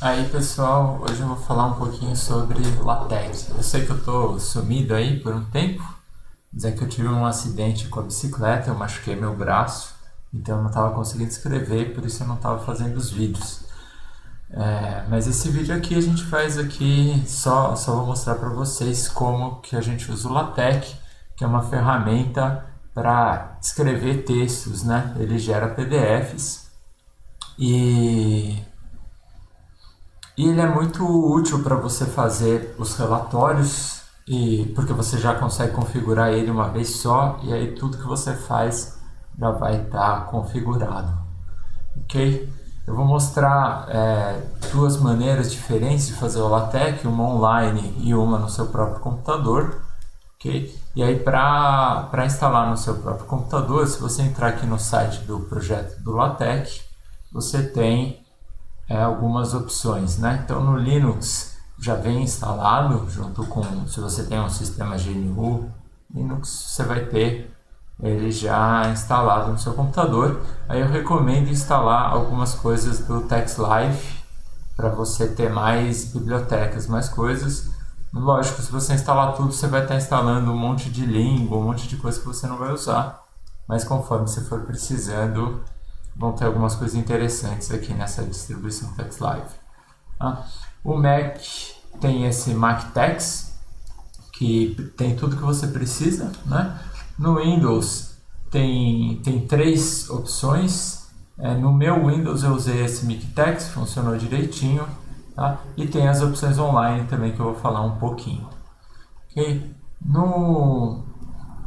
Aí pessoal, hoje eu vou falar um pouquinho sobre LaTeX. Eu sei que eu tô sumido aí por um tempo, mas é que eu tive um acidente com a bicicleta, eu machuquei meu braço, então eu não estava conseguindo escrever, por isso eu não estava fazendo os vídeos. Mas esse vídeo aqui a gente faz aqui, só vou mostrar para vocês como que a gente usa o LaTeX, que é uma ferramenta para escrever textos, né? Ele gera PDFs e ele é muito útil para você fazer os relatórios, porque você já consegue configurar ele uma vez só e aí tudo que você faz já vai estar configurado, ok? Eu vou mostrar duas maneiras diferentes de fazer o LaTeX, uma online e uma no seu próprio computador, ok? E aí para instalar no seu próprio computador, se você entrar aqui no site do projeto do LaTeX, você tem algumas opções, né? Então no Linux já vem instalado junto com, se você tem um sistema GNU Linux, você vai ter ele já instalado no seu computador. Aí eu recomendo instalar algumas coisas do TextLive para você ter mais bibliotecas, mais coisas. Lógico, se você instalar tudo, você vai estar instalando um monte de língua, um monte de coisa que você não vai usar, mas conforme você for precisando, vão ter algumas coisas interessantes aqui nessa distribuição TextLive. O Mac tem esse MacTeX, que tem tudo que você precisa, né? No Windows tem três opções. No meu Windows eu usei esse MacTeX, funcionou direitinho, tá? E tem as opções online também que eu vou falar um pouquinho. Okay? No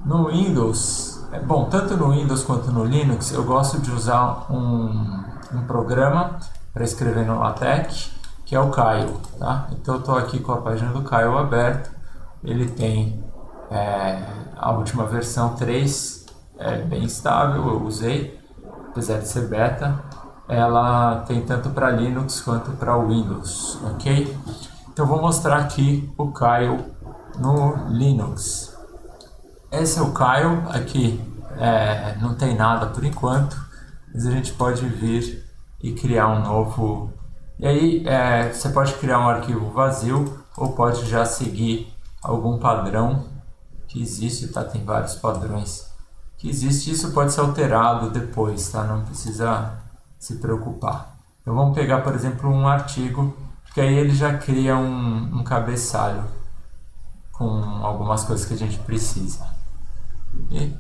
Windows, bom, tanto no Windows quanto no Linux, eu gosto de usar um programa para escrever no LaTeX, que é o Kyle, tá? Então eu estou aqui com a página do Kyle aberto, ele tem a última versão 3, bem estável, eu usei, apesar de ser beta, ela tem tanto para Linux quanto para Windows, ok? Então eu vou mostrar aqui o Kyle no Linux. Esse é o Kyle, aqui não tem nada por enquanto, mas a gente pode vir e criar um novo. E aí você pode criar um arquivo vazio ou pode já seguir algum padrão que existe, tá? Tem vários padrões que existe, isso pode ser alterado depois, tá? Não precisa se preocupar. Então vamos pegar, por exemplo, um artigo, que aí ele já cria um cabeçalho com algumas coisas que a gente precisa. E,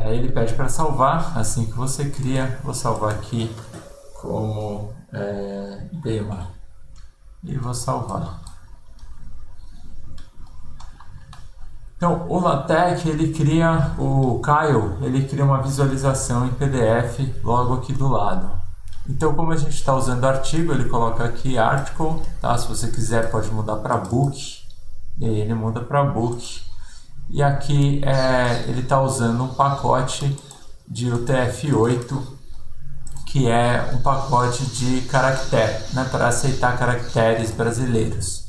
ele pede para salvar, assim que você cria, vou salvar aqui como tema e vou salvar. Então o LaTeX ele cria, o Kyle ele cria uma visualização em PDF logo aqui do lado. Então como a gente está usando artigo, ele coloca aqui article, tá? Se você quiser pode mudar para book, e aí ele muda para book. E aqui ele está usando um pacote de UTF-8, que é um pacote de caractere, né, para aceitar caracteres brasileiros,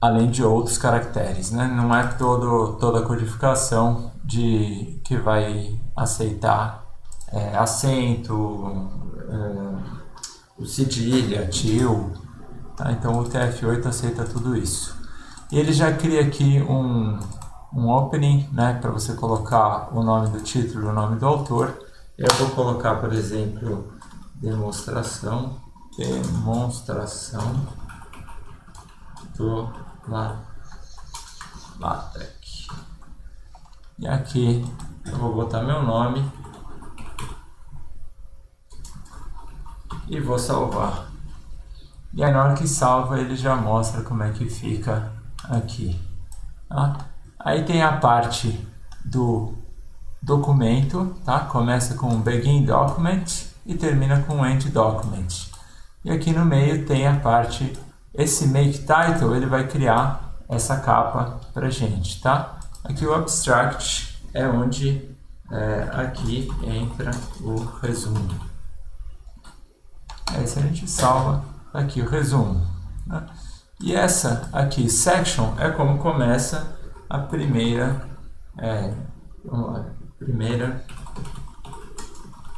além de outros caracteres, né? Não é toda a codificação que vai aceitar acento, o cedilha, til, tá? Então o UTF-8 aceita tudo isso. E ele já cria aqui um opening, né, para você colocar o nome do título e o nome do autor. Eu vou colocar, por exemplo, demonstração do LaTeX. E aqui eu vou botar meu nome e vou salvar. E aí na hora que salva ele já mostra como é que fica aqui, tá? Aí tem a parte do documento, tá? Começa com begin document e termina com end document. E aqui no meio tem a parte, esse make title ele vai criar essa capa pra gente, tá? Aqui o abstract é onde aqui entra o resumo. Aí se a gente salva, aqui o resumo, né? E essa aqui, section, é como começa a primeira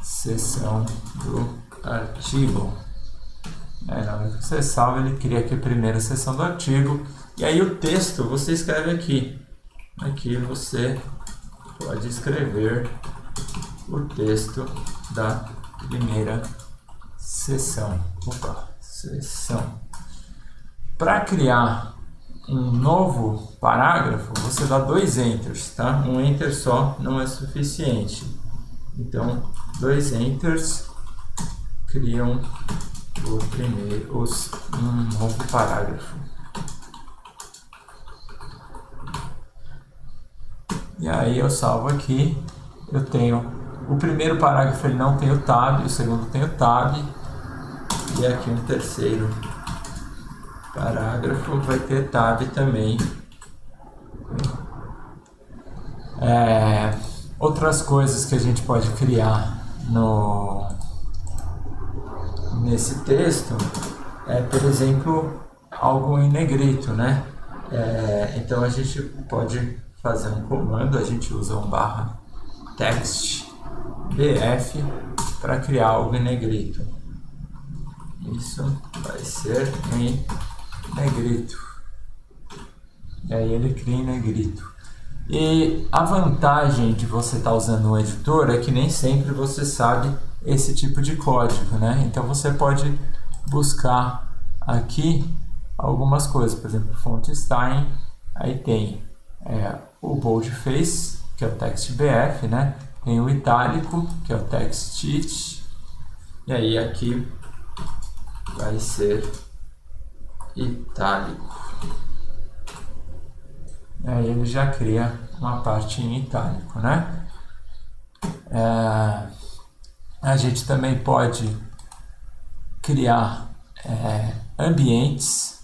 seção do artigo. Na hora que você salva, ele cria aqui a primeira seção do artigo. E aí o texto você escreve aqui. Aqui você pode escrever o texto da primeira seção. Seção. Para criar um novo parágrafo, você dá 2 enters, tá? Um enter só não é suficiente. Então, 2 enters criam um novo parágrafo. E aí eu salvo aqui, eu tenho o primeiro parágrafo, ele não tem o tab, o segundo tem o tab, e aqui um terceiro parágrafo vai ter tab também. Outras coisas que a gente pode criar nesse texto por exemplo, algo em negrito, né? Então a gente pode fazer um comando, a gente usa um /text bf para criar algo em negrito. Isso vai ser em negrito. E aí ele cria em negrito. E a vantagem de você estar usando um editor é que nem sempre você sabe esse tipo de código, né? Então você pode buscar aqui algumas coisas, por exemplo, font style, aí tem o boldface, que é o textbf, né? Tem o itálico, que é o textit, e aí aqui vai ser itálico. Aí ele já cria uma parte em itálico, né? A gente também pode criar ambientes.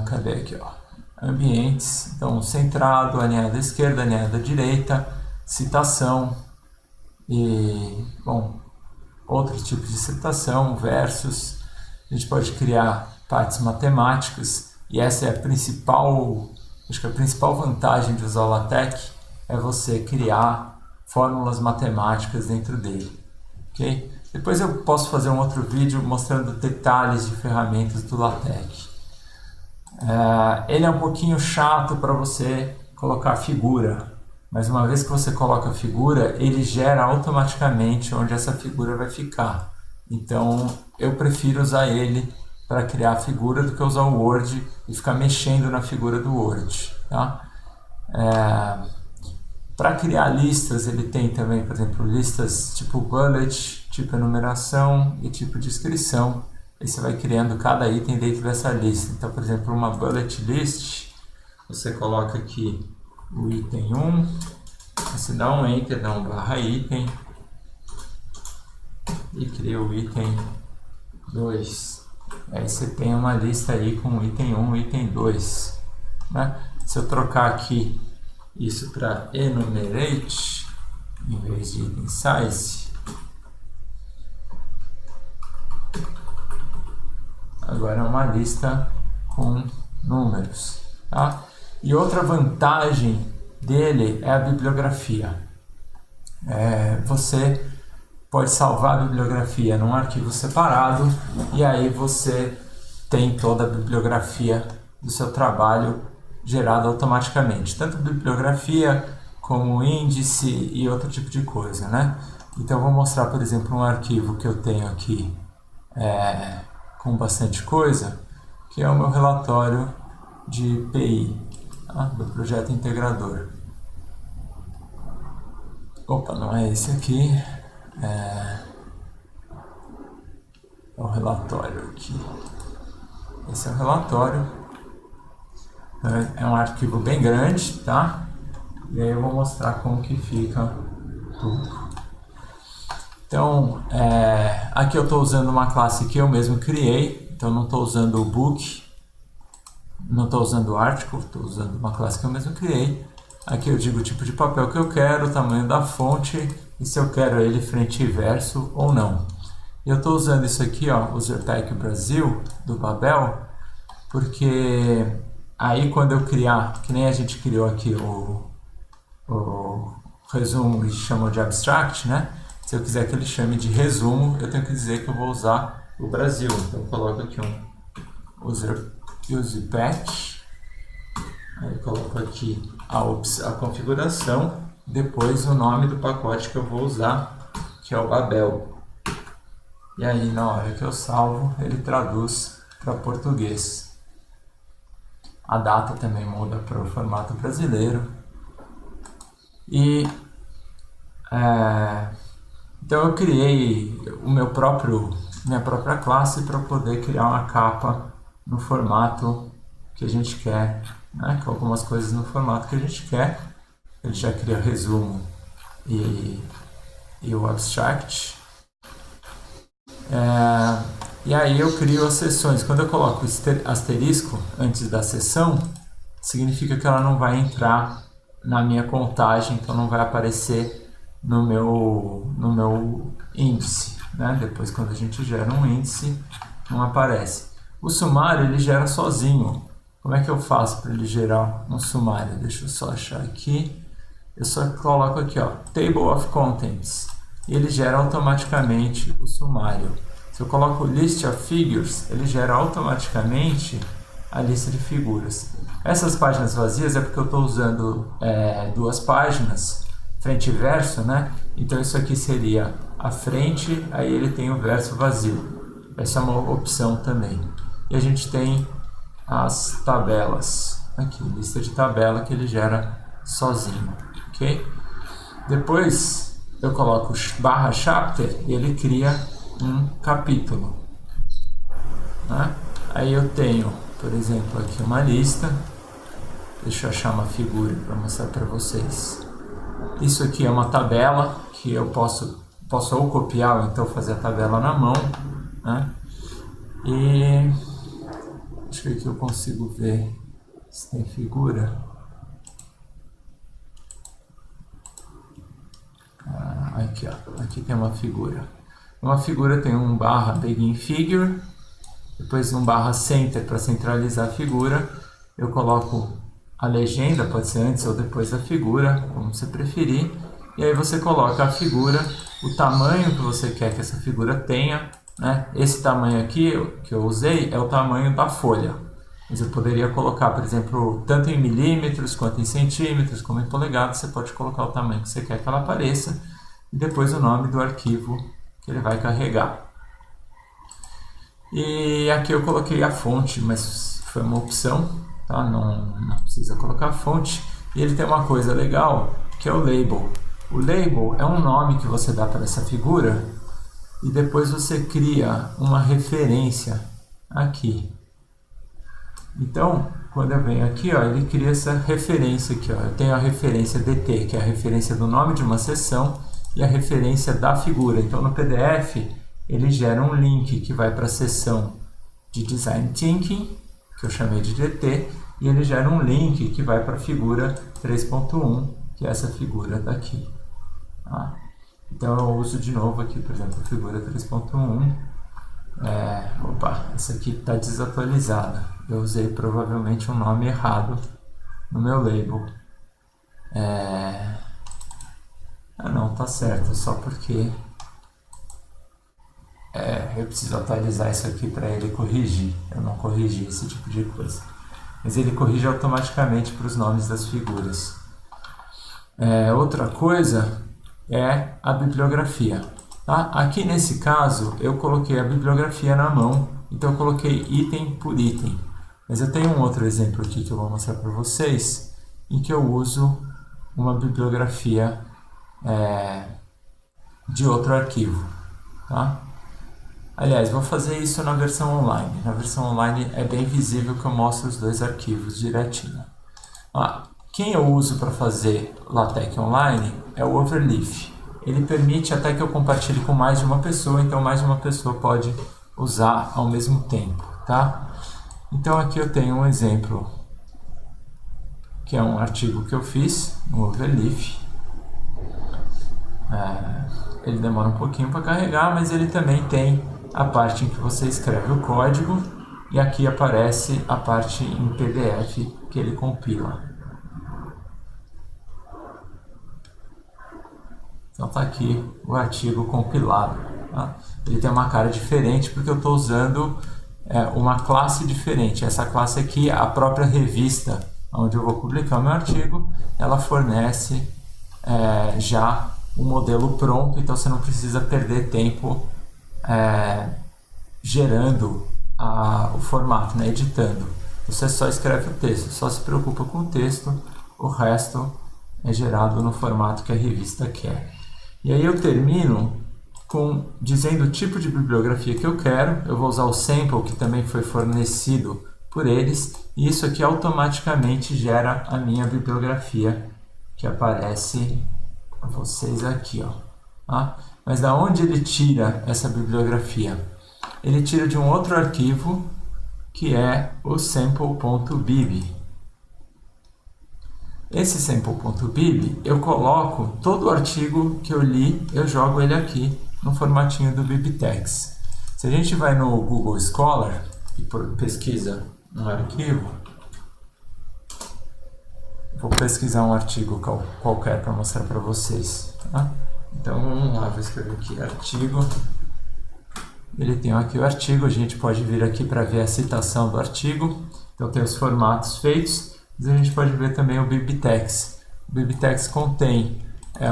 Cadê aqui, ó? Ambientes, então centrado, alinhado à esquerda, alinhado à direita, citação e, bom, outros tipos de citação, versos. A gente pode criar partes matemáticas e essa é a principal, acho que a principal vantagem de usar o LaTeX é você criar fórmulas matemáticas dentro dele, ok? Depois eu posso fazer um outro vídeo mostrando detalhes de ferramentas do LaTeX. Ele é um pouquinho chato para você colocar figura, mas uma vez que você coloca a figura, ele gera automaticamente onde essa figura vai ficar. Então eu prefiro usar ele para criar a figura do que usar o Word e ficar mexendo na figura do Word, tá? Para criar listas, ele tem também, por exemplo, listas tipo bullet, tipo enumeração e tipo descrição. E você vai criando cada item dentro dessa lista. Então, por exemplo, uma bullet list, você coloca aqui o item 1, você dá um enter, dá um /item e cria o item 2. Aí você tem uma lista aí com o item 1 e item 2. Né? Se eu trocar aqui isso para enumerate, em vez de item size, agora é uma lista com números. Tá? E outra vantagem dele é a bibliografia. Você pode salvar a bibliografia num arquivo separado e aí você tem toda a bibliografia do seu trabalho gerada automaticamente. Tanto bibliografia como índice e outro tipo de coisa, né? Então eu vou mostrar, por exemplo, um arquivo que eu tenho aqui com bastante coisa, que é o meu relatório de PI, tá? Do projeto integrador. Opa, não é esse aqui, é o relatório aqui. Esse é o relatório, é um arquivo bem grande, tá? E aí eu vou mostrar como que fica tudo. Então, aqui eu estou usando uma classe que eu mesmo criei, então não estou usando o book, não estou usando o article, estou usando uma classe que eu mesmo criei. Aqui eu digo o tipo de papel que eu quero, o tamanho da fonte e se eu quero ele frente e verso ou não. Eu estou usando isso aqui, ó, o Zerpack Brasil, do Babel, porque aí quando eu criar, que nem a gente criou aqui o resumo e chamou de abstract, né? Se eu quiser que ele chame de resumo, eu tenho que dizer que eu vou usar o Brasil. Então eu coloco aqui um use pack, aí eu coloco aqui a configuração, depois o nome do pacote que eu vou usar, que é o Babel. E aí na hora que eu salvo, ele traduz para português. A data também muda para o formato brasileiro. E então eu criei minha própria classe para poder criar uma capa no formato que a gente quer, né? Com algumas coisas no formato que a gente quer. Ele já cria resumo e o abstract. E aí eu crio as seções. Quando eu coloco asterisco antes da seção, significa que ela não vai entrar na minha contagem, então não vai aparecer no meu índice, né? Depois, quando a gente gera um índice, não aparece. O sumário ele gera sozinho. Como é que eu faço para ele gerar um sumário? Deixa eu só achar aqui. Eu só coloco aqui, ó, Table of Contents, e ele gera automaticamente o sumário. Se eu coloco List of Figures, ele gera automaticamente a lista de figuras. Essas páginas vazias é porque eu estou usando duas páginas, frente e verso, né? Então isso aqui seria a frente, aí ele tem o verso vazio. Essa é uma opção também. E a gente tem as tabelas. Aqui, lista de tabela que ele gera sozinho. Ok? Depois eu coloco /chapter e ele cria um capítulo, né? Aí eu tenho, por exemplo, aqui uma lista. Deixa eu achar uma figura para mostrar para vocês. Isso aqui é uma tabela que eu posso ou copiar ou então fazer a tabela na mão, né? E acho que aqui eu consigo ver se tem figura. Aqui, ó. Aqui tem uma figura. Uma figura tem um /begin figure, depois um /center para centralizar a figura. Eu coloco a legenda, pode ser antes ou depois da figura, como você preferir. E aí você coloca a figura, o tamanho que você quer que essa figura tenha, né? Esse tamanho aqui que eu usei é o tamanho da folha. Mas eu poderia colocar, por exemplo, tanto em milímetros, quanto em centímetros, como em polegadas. Você pode colocar o tamanho que você quer que ela apareça. E depois o nome do arquivo que ele vai carregar. E aqui eu coloquei a fonte, mas foi uma opção, tá? Não precisa colocar a fonte. E ele tem uma coisa legal, que é o label. O label é um nome que você dá para essa figura e depois você cria uma referência aqui. Então, quando eu venho aqui, ó, ele cria essa referência aqui. Ó. Eu tenho a referência DT, que é a referência do nome de uma seção, e a referência da figura. Então, no PDF, ele gera um link que vai para a seção de Design Thinking, que eu chamei de DT, e ele gera um link que vai para a figura 3.1, que é essa figura daqui. Tá? Então, eu uso de novo aqui, por exemplo, a figura 3.1. Opa, essa aqui está desatualizada. Eu usei provavelmente um nome errado no meu label. Não, tá certo, só porque eu preciso atualizar isso aqui para ele corrigir. Eu não corrigi esse tipo de coisa. Mas ele corrige automaticamente para os nomes das figuras. Outra coisa é a bibliografia. Tá? Aqui nesse caso eu coloquei a bibliografia na mão, então eu coloquei item por item. Mas eu tenho um outro exemplo aqui que eu vou mostrar para vocês, em que eu uso uma bibliografia de outro arquivo. Tá? Aliás, vou fazer isso na versão online. Na versão online é bem visível que eu mostro os dois arquivos direitinho. Quem eu uso para fazer LaTeX online é o Overleaf. Ele permite até que eu compartilhe com mais de uma pessoa, então mais de uma pessoa pode usar ao mesmo tempo. Tá? Então aqui eu tenho um exemplo, que é um artigo que eu fiz no Overleaf. Ele demora um pouquinho para carregar, mas ele também tem a parte em que você escreve o código e aqui aparece a parte em PDF que ele compila. Então está aqui o artigo compilado. Tá? ele tem uma cara diferente porque eu estou usando uma classe diferente. Essa classe aqui, a própria revista onde eu vou publicar o meu artigo, ela fornece já o modelo pronto, então você não precisa perder tempo gerando o formato, né, editando. Você só escreve o texto, só se preocupa com o texto, o resto é gerado no formato que a revista quer. E aí eu termino dizendo o tipo de bibliografia que eu quero. Eu vou usar o sample que também foi fornecido por eles, e isso aqui automaticamente gera a minha bibliografia que aparece para vocês aqui, ó. Tá? Mas da onde ele tira essa bibliografia? Ele tira de um outro arquivo que é o sample.bib. Esse sample.bib eu coloco todo o artigo que eu li, eu jogo ele aqui no formatinho do BibTeX. Se a gente vai no Google Scholar e pesquisa um arquivo, vou pesquisar um artigo qualquer para mostrar para vocês. Tá? Então vamos lá, vou escrever aqui artigo. Ele tem aqui o artigo, a gente pode vir aqui para ver a citação do artigo. Então tem os formatos feitos, mas a gente pode ver também o BibTeX. O BibTeX contém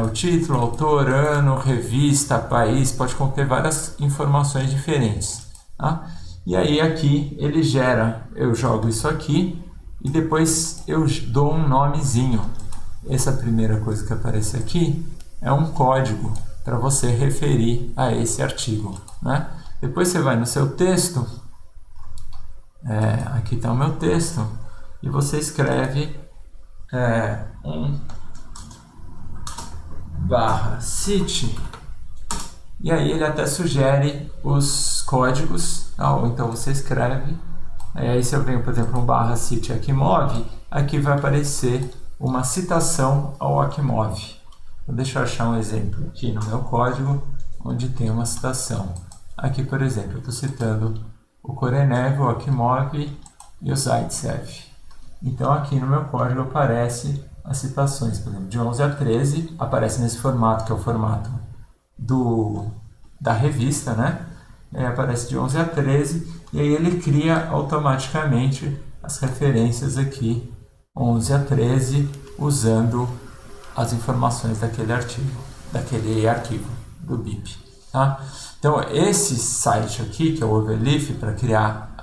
o título, autor, ano, revista, país, pode conter várias informações diferentes. Tá? E aí aqui ele gera, eu jogo isso aqui e depois eu dou um nomezinho. Essa primeira coisa que aparece aqui é um código para você referir a esse artigo, né? Depois você vai no seu texto, aqui está o meu texto, e você escreve um /cite, e aí ele até sugere os códigos, ou então você escreve, aí se eu venho, por exemplo, um /cite Akimov, aqui vai aparecer uma citação ao Akimov. Deixa eu achar um exemplo aqui no meu código, onde tem uma citação. Aqui, por exemplo, eu estou citando o Korenev, o Akimov e o Zaitsev. Então aqui no meu código aparece as citações, por exemplo, de 11 a 13, aparece nesse formato, que é o formato da revista, né? Aí aparece de 11 a 13, e aí ele cria automaticamente as referências aqui, 11 a 13, usando as informações daquele arquivo do BIP. Tá? Então esse site aqui, que é o Overleaf, para criar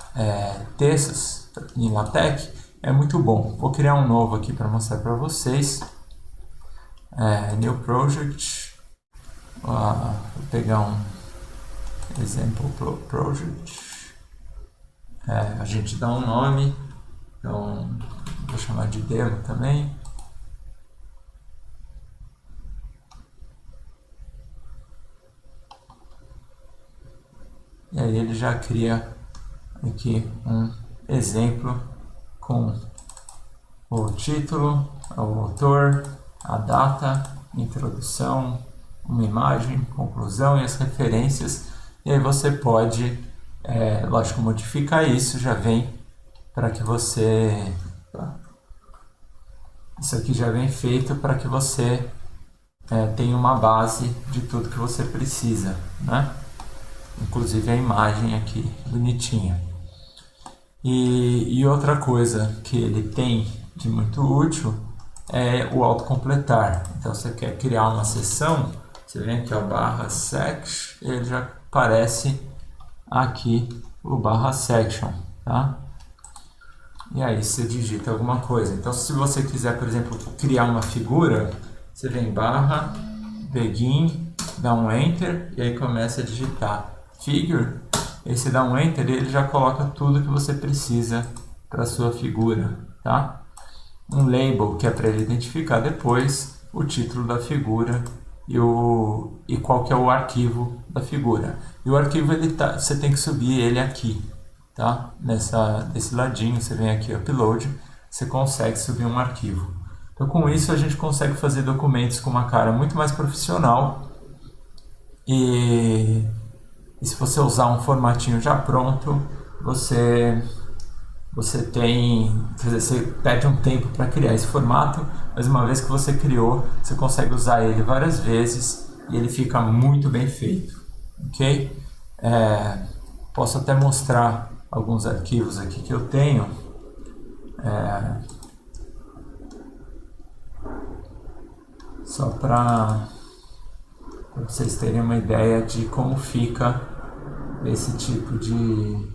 textos em LaTeX, é muito bom. Vou criar um novo aqui para mostrar para vocês. New Project. Vou pegar um example project. A gente dá um nome. Então, vou chamar de demo também. E aí ele já cria aqui um exemplo com o título, o autor, a data, introdução, uma imagem, conclusão e as referências. E aí você pode, lógico, modificar isso, já vem para que você... Isso aqui já vem feito para que você tenha uma base de tudo que você precisa, né? Inclusive a imagem aqui, bonitinha. E outra coisa que ele tem de muito útil é o autocompletar. Então você quer criar uma seção, você vem aqui ó, /section, ele já aparece aqui o /section, tá? E aí você digita alguma coisa. Então se você quiser, por exemplo, criar uma figura, você vem /begin, dá um enter e aí começa a digitar figure. Aí você dá um enter e ele já coloca tudo que você precisa para a sua figura, tá? Um label, que é para ele identificar depois o título da figura e qual que é o arquivo da figura. E o arquivo você tem que subir ele aqui, tá? Desse ladinho, você vem aqui upload, você consegue subir um arquivo. Então com isso a gente consegue fazer documentos com uma cara muito mais profissional e se você usar um formatinho já pronto, você perde um tempo para criar esse formato, mas uma vez que você criou, você consegue usar ele várias vezes e ele fica muito bem feito, ok? Posso até mostrar alguns arquivos aqui que eu tenho. Só para vocês terem uma ideia de como fica esse tipo de...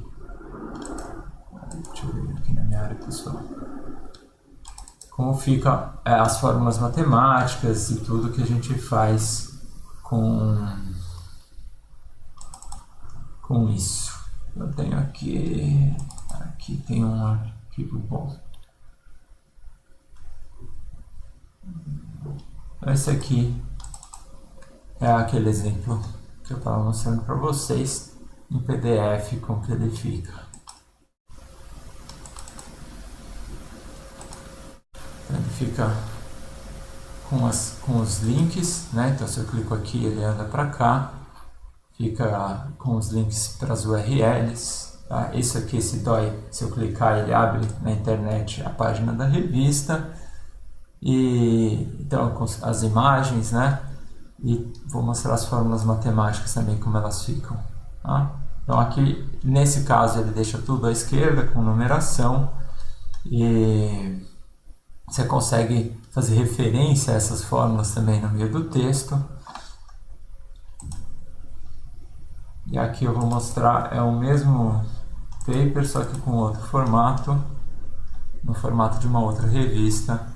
Deixa eu ver aqui na minha área pessoal. Como fica as fórmulas matemáticas e tudo que a gente faz com isso. Eu tenho aqui tem um arquivo bom. Esse aqui é aquele exemplo que eu estava mostrando para vocês em PDF, como que ele fica. Ele fica com os links, né? Então se eu clico aqui, ele anda para cá, fica com os links para as URLs. Tá? Isso aqui, esse DOI, se eu clicar, ele abre na internet a página da revista. E então com as imagens, né? E vou mostrar as fórmulas matemáticas também, como elas ficam. Tá? Então aqui, nesse caso, ele deixa tudo à esquerda com numeração e você consegue fazer referência a essas fórmulas também no meio do texto. E aqui eu vou mostrar, é o mesmo paper, só que com outro formato, no formato de uma outra revista.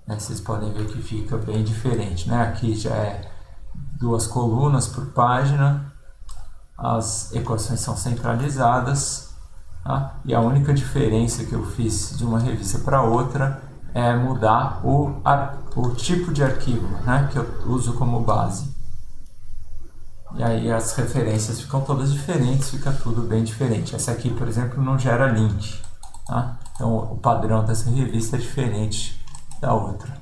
Vocês podem ver que fica bem diferente, né? Aqui já é 2 colunas por página, as equações são centralizadas, tá? E a única diferença que eu fiz de uma revista para outra é mudar o tipo de arquivo, né? Que eu uso como base. E aí as referências ficam todas diferentes, fica tudo bem diferente. Essa aqui, por exemplo, não gera link, tá? Então o padrão dessa revista é diferente da outra,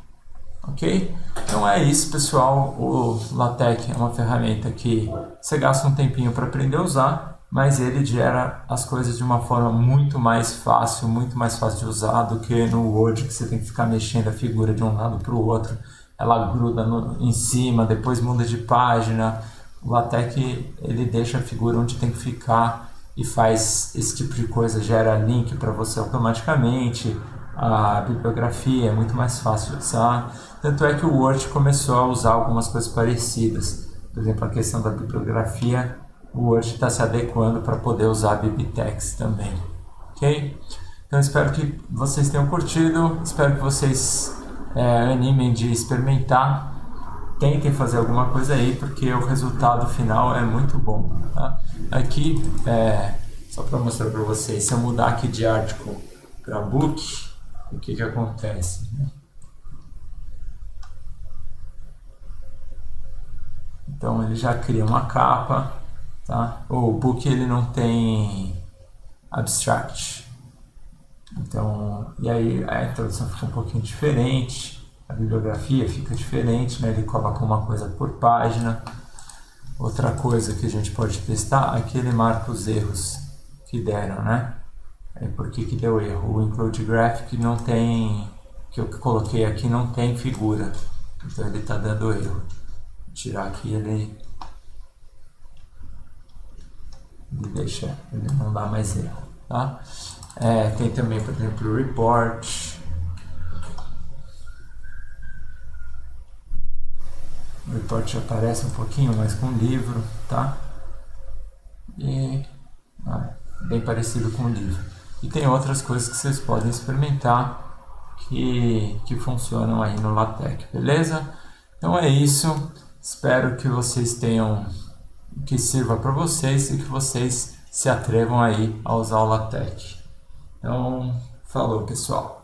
ok? Então é isso, pessoal. O LaTeX é uma ferramenta que você gasta um tempinho para aprender a usar, mas ele gera as coisas de uma forma muito mais fácil de usar do que no Word, que você tem que ficar mexendo a figura de um lado para o outro, ela gruda em cima, depois muda de página. O LaTeX, ele deixa a figura onde tem que ficar e faz esse tipo de coisa, gera link para você automaticamente. A bibliografia é muito mais fácil de usar, tanto é que o Word começou a usar algumas coisas parecidas. Por exemplo, a questão da bibliografia, o Word está se adequando para poder usar a Bibtex também, ok? Então espero que vocês tenham curtido, espero que vocês animem de experimentar, tentem fazer alguma coisa aí, porque o resultado final é muito bom, tá? Aqui, só para mostrar para vocês, se eu mudar aqui de article para book, o que acontece, né? Então ele já cria uma capa, tá? O book ele não tem abstract, então, e aí a introdução fica um pouquinho diferente, a bibliografia fica diferente, né? Ele coloca uma coisa por página. Outra coisa que a gente pode testar, aqui ele marca os erros que deram, né? Por que deu erro? O include graphic não tem, que eu coloquei aqui não tem figura, então ele está dando erro. Vou tirar aqui, ele não dá mais erro, tá? Tem também, por exemplo, o report. O report aparece um pouquinho mais com o livro, tá? E bem parecido com o livro. E tem outras coisas que vocês podem experimentar que funcionam aí no LaTeX, beleza? Então é isso, espero que vocês que sirva para vocês e que vocês se atrevam aí a usar o LaTeX. Então, falou pessoal!